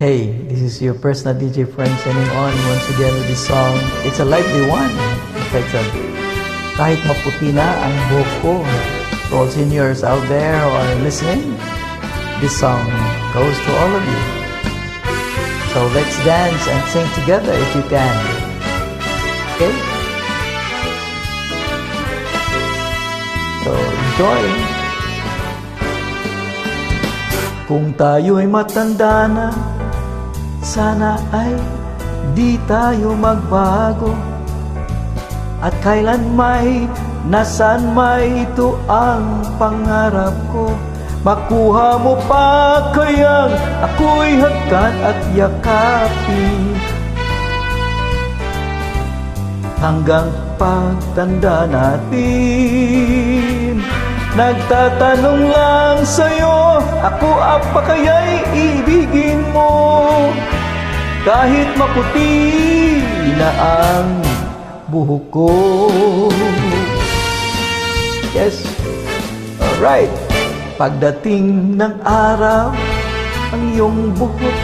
Hey, this is your personal DJ friend signing on once again with this song. It's a lively one. Entitled, Kahit Maputi Na Ang Buhok Ko. To all seniors out there who are listening, this song goes to all of you. So let's dance and sing together if you can. Okay? So enjoy. Kung tayo'y matanda na, sana ay di tayo magbago. At kailan may, nasaan may, ito ang pangarap ko. Makuha mo pa kayang ako'y hagkan at yakapin, hanggang pagtanda natin. Nagtatanong lang sa'yo, ako apa kaya'y ibigin mo? Kahit maputi na ang buhok ko. Yes, alright. Pagdating ng araw, ang iyong buhok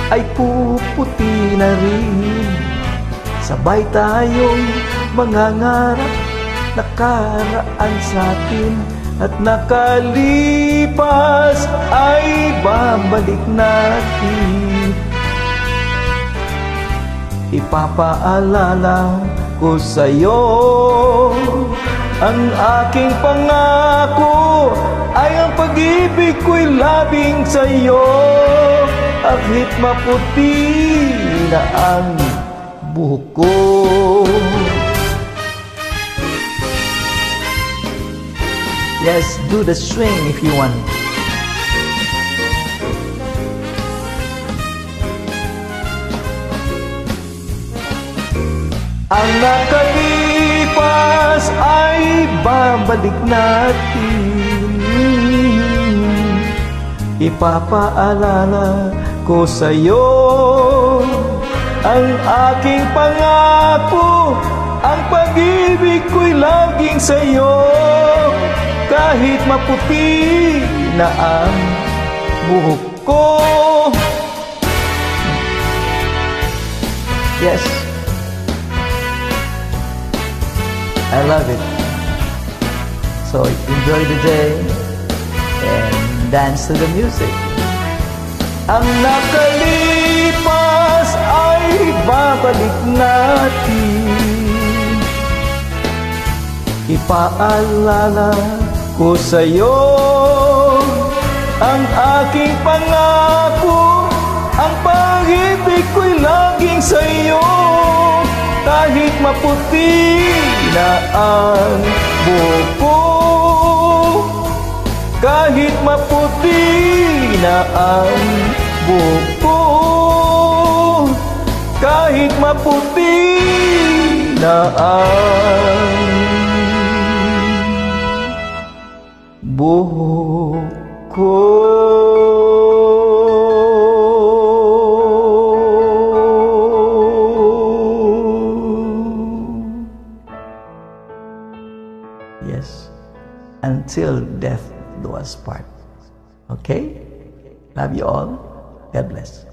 ay puputi na rin. Sabay tayong mangangarap, nakaraan sa'tin at nakalipas ay babalik natin. Ipapaalala ko sa'yo, ang aking pangako ay ang pag-ibig ko'y labing sa'yo. Kahit maputi na ang buhok ko. Yes, do the swing if you want. Ang nakalipas ay babalik natin. Ipapaalala ko sa'yo, ang aking pangako, ang pag-ibig ko'y laging sa'yo. Kahit maputi na ang buhok ko. Yes, I love it. So enjoy the day and dance to the music. Ang nakalipas ay babalik natin. Ipaalala ko sa'yo, ang aking pangako, ang pag-ibig ko'y laging sa'yo. Kahit maputi na ang buhok ko, kahit maputi na ang buhok ko, kahit maputi na ang buhok ko. Yes, until death do us part. Okay? Love you all. God bless.